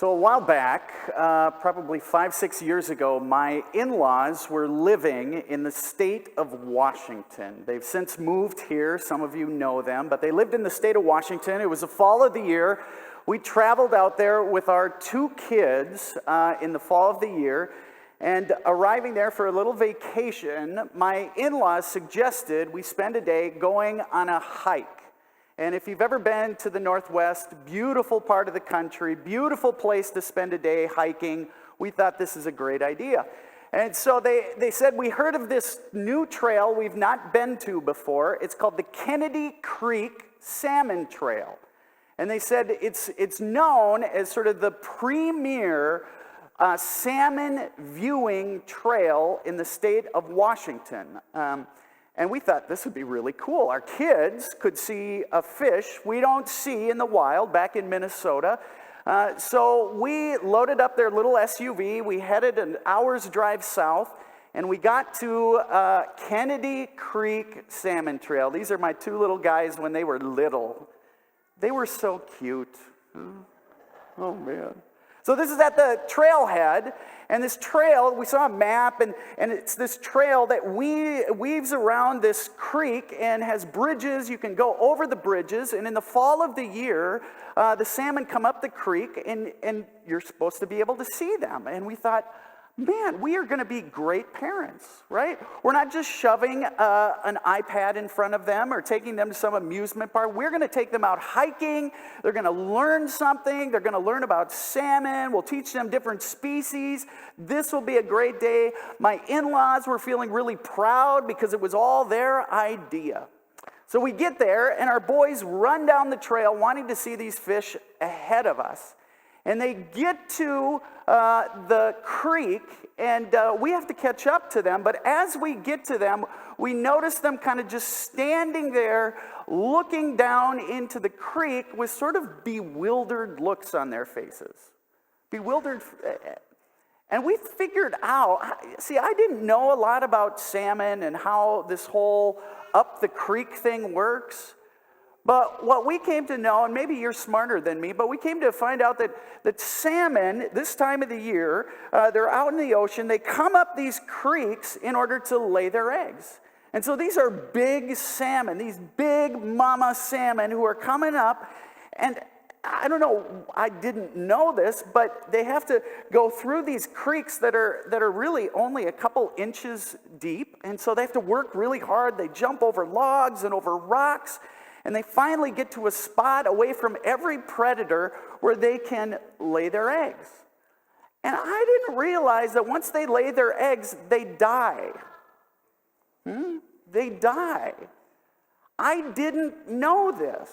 So a while back, probably 5-6 years ago, my in-laws were living in the state of Washington. They've since moved here. Some of you know them, but they lived in the state of Washington. It was the fall of the year. We traveled out there with our 2 kids in the fall of the year, and arriving there for a little vacation, my in-laws suggested we spend a day going on a hike. And if you've ever been to the Northwest, beautiful part of the country, beautiful place to spend a day hiking, we thought this is a great idea. And so they said, we heard of this new trail we've not been to before. It's called the Kenedy Creek Salmon Trail. And they said it's known as sort of the premier salmon viewing trail in the state of Washington. And we thought this would be really cool. Our kids could see a fish we don't see in the wild back in Minnesota. So we loaded up their little SUV. We headed an hour's drive south, and we got to Kenedy Creek Salmon Trail. These are my 2 little guys when they were little. They were so cute. Oh, man. So this is at the trailhead, and this trail, we saw a map, and it's this trail that weaves around this creek and has bridges. You can go over the bridges, and in the fall of the year, the salmon come up the creek, and you're supposed to be able to see them. And we thought, man, we are going to be great parents, right? We're not just shoving an iPad in front of them or taking them to some amusement park. We're going to take them out hiking. They're going to learn something. They're going to learn about salmon. We'll teach them different species. This will be a great day. My in-laws were feeling really proud because it was all their idea. So we get there, and our boys run down the trail wanting to see these fish ahead of us. And they get to the creek, and we have to catch up to them. But as we get to them, we notice them kind of just standing there, looking down into the creek with sort of bewildered looks on their faces. Bewildered. And we figured out, see, I didn't know a lot about salmon and how this whole up the creek thing works. But what we came to know, and maybe you're smarter than me, but we came to find out that salmon, this time of the year, they're out in the ocean. They come up these creeks in order to lay their eggs. And so these are big salmon, these big mama salmon who are coming up. And I don't know, I didn't know this, but they have to go through these creeks that are really only a couple inches deep. And so they have to work really hard. They jump over logs and over rocks. And they finally get to a spot away from every predator where they can lay their eggs. And I didn't realize that once they lay their eggs, they die. They die. I didn't know this.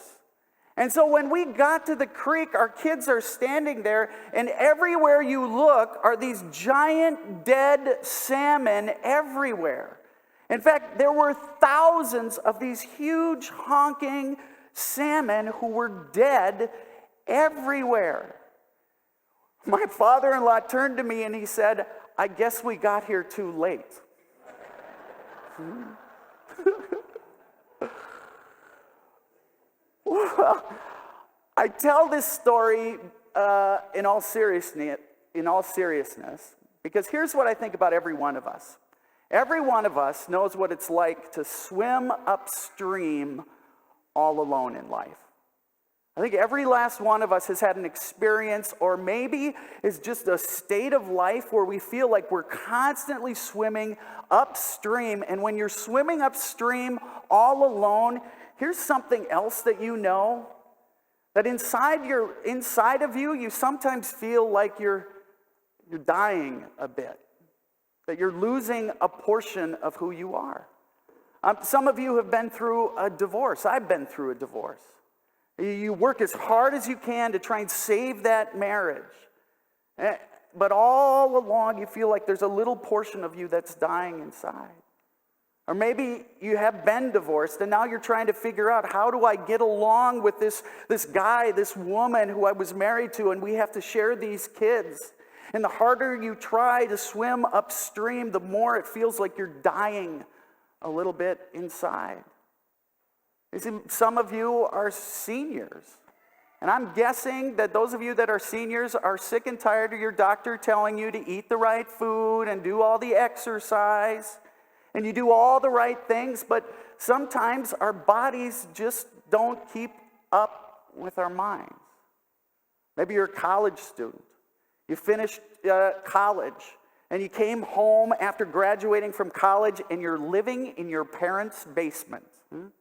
And so when we got to the creek, our kids are standing there, and everywhere you look are these giant dead salmon everywhere. In fact, there were thousands of these huge honking salmon who were dead everywhere. My father-in-law turned to me and he said, I guess we got here too late. Well, I tell this story in all seriousness, because here's what I think about every one of us. Every one of us knows what it's like to swim upstream all alone in life. I think every last one of us has had an experience, or maybe it's just a state of life where we feel like we're constantly swimming upstream. And when you're swimming upstream all alone, here's something else that you know. That inside of you, you sometimes feel like you're dying a bit. That you're losing a portion of who you are. Some of you have been through a divorce. I've been through a divorce. You work as hard as you can to try and save that marriage. But all along you feel like there's a little portion of you that's dying inside. Or maybe you have been divorced and now you're trying to figure out, how do I get along with this guy, this woman who I was married to, and we have to share these kids. And the harder you try to swim upstream, the more it feels like you're dying a little bit inside. You see, some of you are seniors, And I'm guessing that those of you that are seniors are sick and tired of your doctor telling you to eat the right food and do all the exercise. And you do all the right things, but sometimes our bodies just don't keep up with our minds. Maybe you're a college student. You finished college, and you came home after graduating from college, and you're living in your parents' basement. And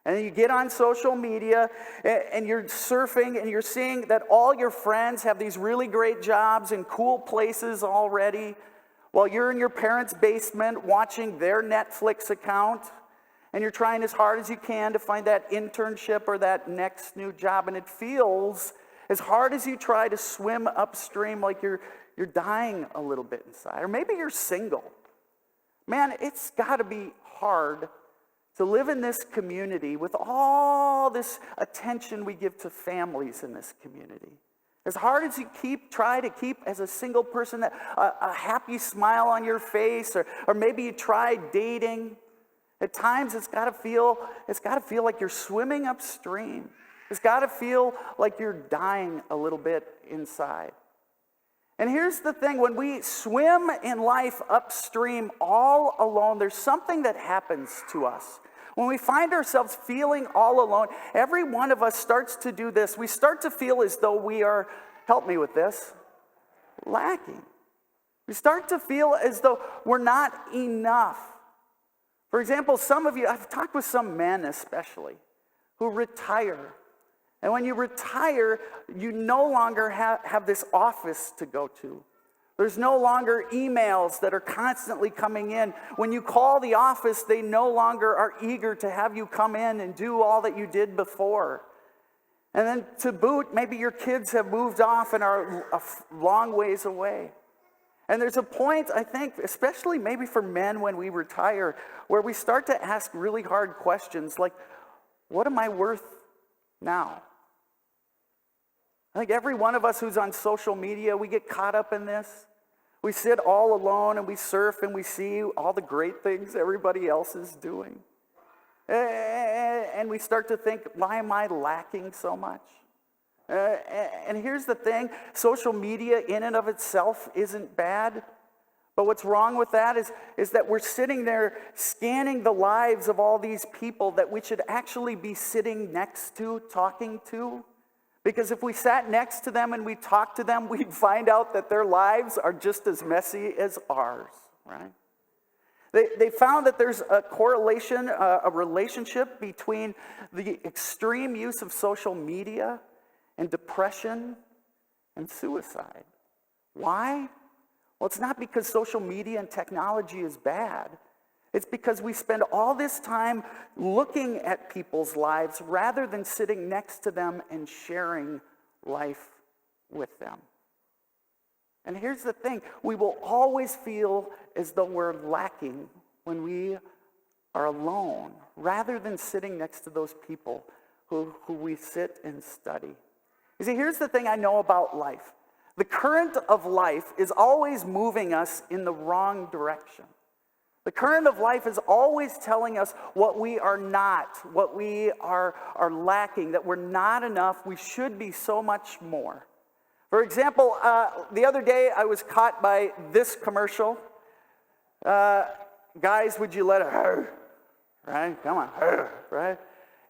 then you get on social media, and you're surfing, and you're seeing that all your friends have these really great jobs in cool places already, while you're in your parents' basement watching their Netflix account, and you're trying as hard as you can to find that internship or that next new job, and it feels, as hard as you try to swim upstream, like you're dying a little bit inside. Or maybe you're single. Man, it's got to be hard to live in this community with all this attention we give to families in this community. As hard as you try to keep as a single person a happy smile on your face, or maybe you try dating, at times it's got to feel like you're swimming upstream. It's got to feel like you're dying a little bit inside. And here's the thing, when we swim in life upstream all alone, there's something that happens to us. When we find ourselves feeling all alone, every one of us starts to do this. We start to feel as though we are, help me with this, lacking. We start to feel as though we're not enough. For example, some of you, I've talked with some men especially, who retire. And when you retire, you no longer have this office to go to. There's no longer emails that are constantly coming in. When you call the office, they no longer are eager to have you come in and do all that you did before. And then to boot, maybe your kids have moved off and are a long ways away. And there's a point, I think, especially maybe for men when we retire, where we start to ask really hard questions like, what am I worth now? I think every one of us who's on social media, we get caught up in this. We sit all alone and we surf and we see all the great things everybody else is doing. And we start to think, why am I lacking so much? And here's the thing, social media in and of itself isn't bad. But what's wrong with that is that we're sitting there scanning the lives of all these people that we should actually be sitting next to, talking to. Because if we sat next to them and we talked to them, we'd find out that their lives are just as messy as ours, right? They found that there's a correlation, a relationship between the extreme use of social media and depression and suicide. Why? Well, it's not because social media and technology is bad. It's because we spend all this time looking at people's lives rather than sitting next to them and sharing life with them. And here's the thing, we will always feel as though we're lacking when we are alone, rather than sitting next to those people who we sit and study. You see, here's the thing I know about life. The current of life is always moving us in the wrong direction. The current of life is always telling us what we are not, what we are lacking, that we're not enough, we should be so much more. For example, the other day I was caught by this commercial. Guys, would you let her, right? Come on, right?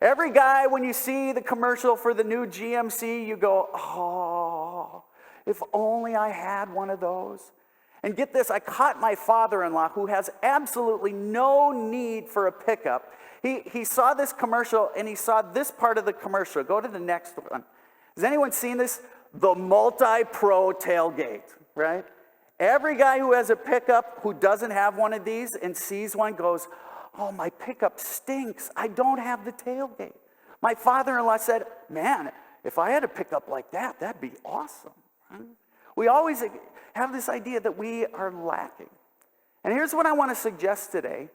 Every guy, when you see the commercial for the new GMC, you go, oh, if only I had one of those. And get this, I caught my father-in-law, who has absolutely no need for a pickup. He saw this commercial, and he saw this part of the commercial. Go to the next one. Has anyone seen this? The multi-pro tailgate, right? Every guy who has a pickup who doesn't have one of these and sees one goes, oh, my pickup stinks. I don't have the tailgate. My father-in-law said, man, if I had a pickup like that, that'd be awesome. Right? We always have this idea that we are lacking. And here's what I want to suggest today.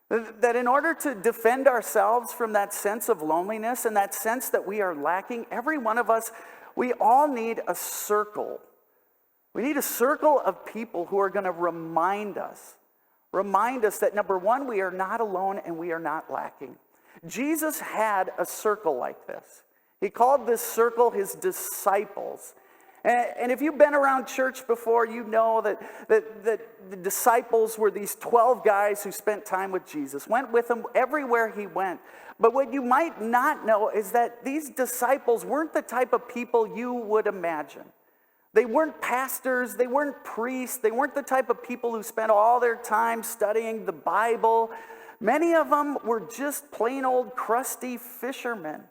That in order to defend ourselves from that sense of loneliness and that sense that we are lacking, every one of us, we all need a circle. We need a circle of people who are going to remind us that, number one, we are not alone and we are not lacking. Jesus had a circle like this. He called this circle his disciples. And if you've been around church before, you know that the disciples were these 12 guys who spent time with Jesus, went with him everywhere he went. But what you might not know is that these disciples weren't the type of people you would imagine. They weren't pastors, they weren't priests, they weren't the type of people who spent all their time studying the Bible. Many of them were just plain old crusty fishermen.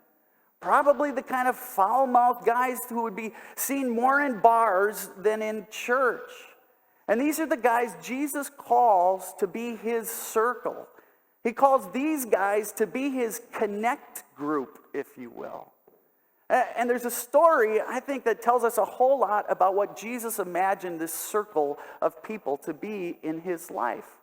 Probably the kind of foul-mouthed guys who would be seen more in bars than in church. And these are the guys Jesus calls to be his circle. He calls these guys to be his connect group, if you will. And there's a story, I think, that tells us a whole lot about what Jesus imagined this circle of people to be in his life.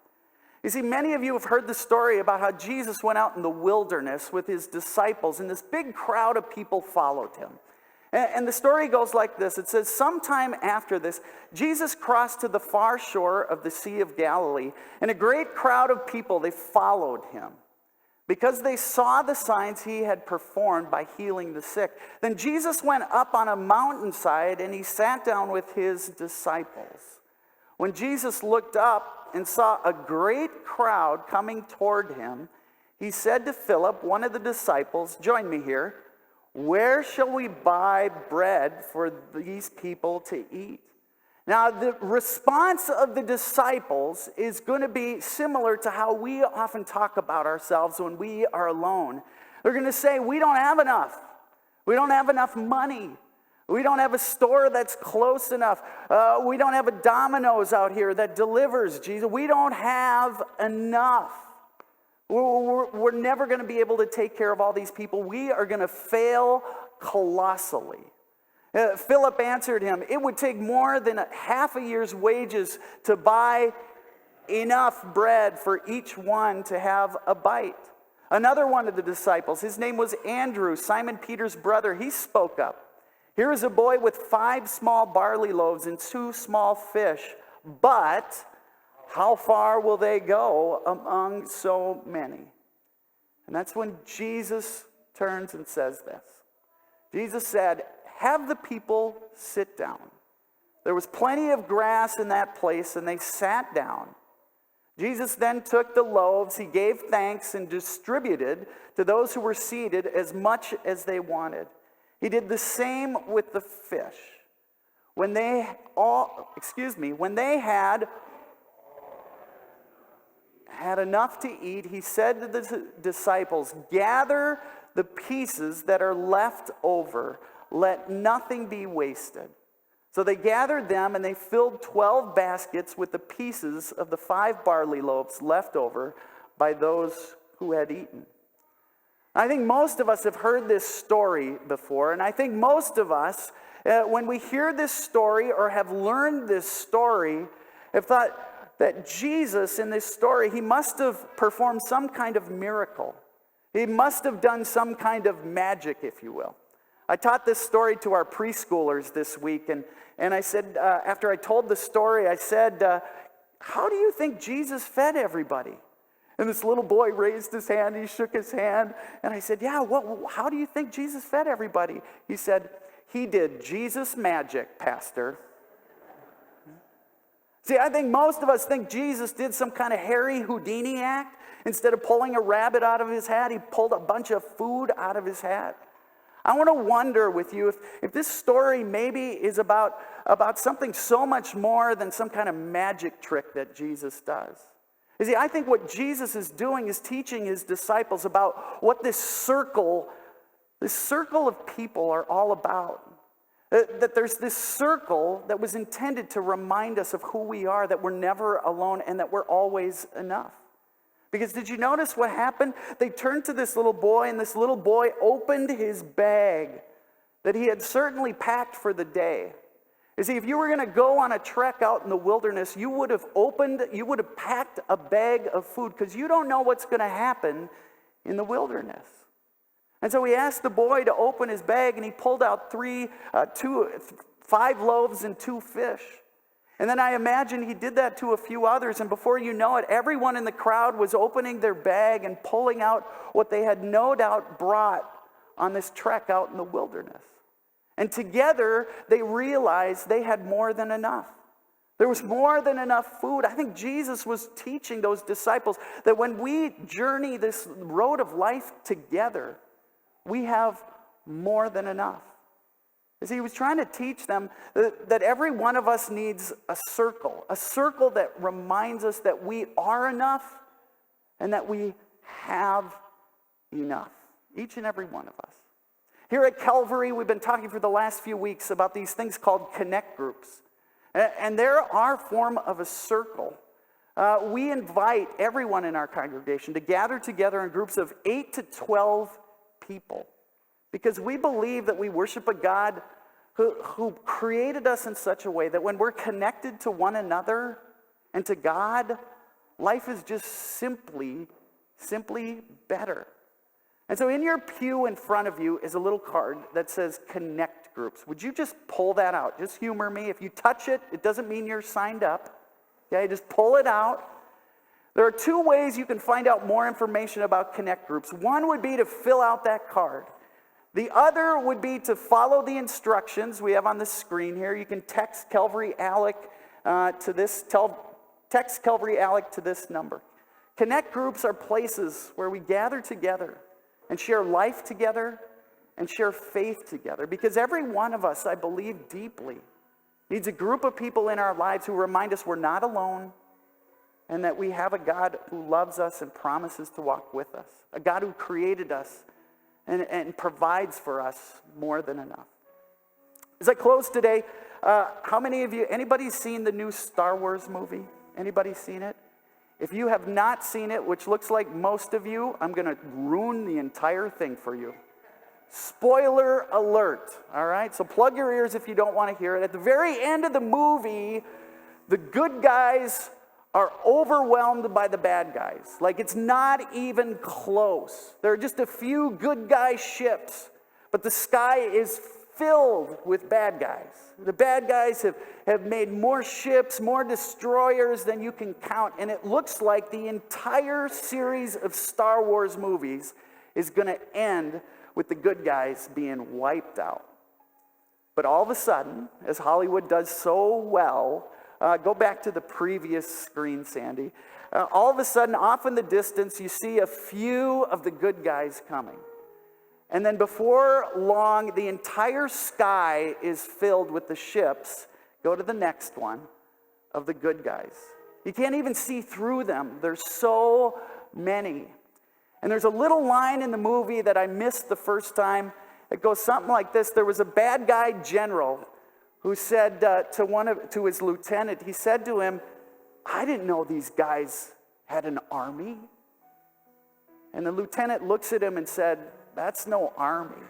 You see, many of you have heard the story about how Jesus went out in the wilderness with his disciples, and this big crowd of people followed him. And the story goes like this. It says, sometime after this, Jesus crossed to the far shore of the Sea of Galilee, and a great crowd of people, they followed him because they saw the signs he had performed by healing the sick. Then Jesus went up on a mountainside, and he sat down with his disciples. When Jesus looked up and saw a great crowd coming toward him, he said to Philip, one of the disciples, join me here, where shall we buy bread for these people to eat? Now, the response of the disciples is going to be similar to how we often talk about ourselves when we are alone. They're going to say, we don't have enough. We don't have enough money. We don't have a store that's close enough. We don't have a Domino's out here that delivers, Jesus. We don't have enough. We're never going to be able to take care of all these people. We are going to fail colossally. Philip answered him, it would take more than half a year's wages to buy enough bread for each one to have a bite. Another one of the disciples, his name was Andrew, Simon Peter's brother, he spoke up. Here is a boy with 5 small barley loaves and 2 small fish, but how far will they go among so many? And that's when Jesus turns and says this. Jesus said, have the people sit down. There was plenty of grass in that place, and they sat down. Jesus then took the loaves, he gave thanks, and distributed to those who were seated as much as they wanted. He did the same with the fish. When they had enough to eat, he said to the disciples, gather the pieces that are left over. Let nothing be wasted. So they gathered them, and they filled 12 baskets with the pieces of the 5 barley loaves left over by those who had eaten. I think most of us have heard this story before, and I think most of us, when we hear this story or have learned this story, have thought that Jesus, in this story, he must have performed some kind of miracle. He must have done some kind of magic, if you will. I taught this story to our preschoolers this week, and I said, after I told the story, I said, how do you think Jesus fed everybody? And this little boy raised his hand, he shook his hand, and I said, yeah, how do you think Jesus fed everybody? He said, he did Jesus magic, Pastor. See, I think most of us think Jesus did some kind of Harry Houdini act. Instead of pulling a rabbit out of his hat, he pulled a bunch of food out of his hat. I want to wonder with you if this story maybe is about something so much more than some kind of magic trick that Jesus does. You see, I think what Jesus is doing is teaching his disciples about what this circle of people are all about. That there's this circle that was intended to remind us of who we are, that we're never alone, and that we're always enough. Because did you notice what happened? They turned to this little boy, and this little boy opened his bag that he had certainly packed for the day. You see, if you were going to go on a trek out in the wilderness, you would have packed a bag of food, because you don't know what's going to happen in the wilderness. And so he asked the boy to open his bag, and he pulled out 5 loaves and 2 fish. And then I imagine he did that to a few others, and before you know it, everyone in the crowd was opening their bag and pulling out what they had no doubt brought on this trek out in the wilderness. And together, they realized they had more than enough. There was more than enough food. I think Jesus was teaching those disciples that when we journey this road of life together, we have more than enough. As he was trying to teach them that every one of us needs a circle that reminds us that we are enough and that we have enough, each and every one of us. Here at Calvary, we've been talking for the last few weeks about these things called connect groups. And they're our form of a circle. We invite everyone in our congregation to gather together in groups of 8 to 12 people because we believe that we worship a God who created us in such a way that when we're connected to one another and to God, life is just simply better. And so in your pew in front of you is a little card that says Connect Groups. Would you just pull that out? Just humor me. If you touch it, it doesn't mean you're signed up. Okay, just pull it out. There are two ways you can find out more information about Connect Groups. One would be to fill out that card. The other would be to follow the instructions we have on the screen here. You can text Calvary Alec to this number. Connect Groups are places where we gather together and share life together and share faith together. Because every one of us, I believe deeply, needs a group of people in our lives who remind us we're not alone and that we have a God who loves us and promises to walk with us. A God who created us and provides for us more than enough. As I close today, how many of you, anybody seen the new Star Wars movie? Anybody seen it? If you have not seen it, which looks like most of you, I'm going to ruin the entire thing for you. Spoiler alert, all right? So plug your ears if you don't want to hear it. At the very end of the movie, the good guys are overwhelmed by the bad guys. Like it's not even close. There are just a few good guy ships, but the sky is filled with bad guys. The bad guys have made more ships, more destroyers than you can count, and it looks like the entire series of Star Wars movies is going to end with the good guys being wiped out. But all of a sudden, as Hollywood does so well, go back to the previous screen, Sandy. All of a sudden, off in the distance, you see a few of the good guys coming. And then before long, the entire sky is filled with the ships. Go to the next one of the good guys. You can't even see through them. There's so many. And there's a little line in the movie that I missed the first time. It goes something like this. There was a bad guy general who said to his lieutenant, he said to him, "I didn't know these guys had an army." And the lieutenant looks at him and said, "That's no army.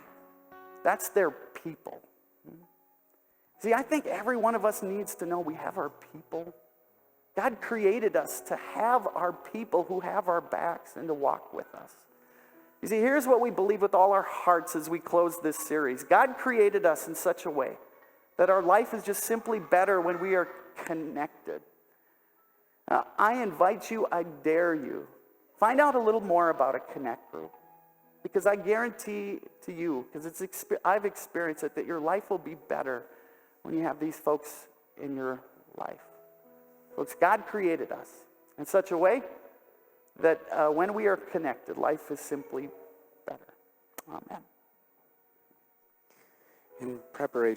That's their people." See, I think every one of us needs to know we have our people. God created us to have our people who have our backs and to walk with us. You see, here's what we believe with all our hearts as we close this series. God created us in such a way that our life is just simply better when we are connected. I invite you, I dare you, find out a little more about a Connect group. Because I guarantee to you, because I've experienced it, that your life will be better when you have these folks in your life. Folks, God created us in such a way that when we are connected, life is simply better. Amen. In preparation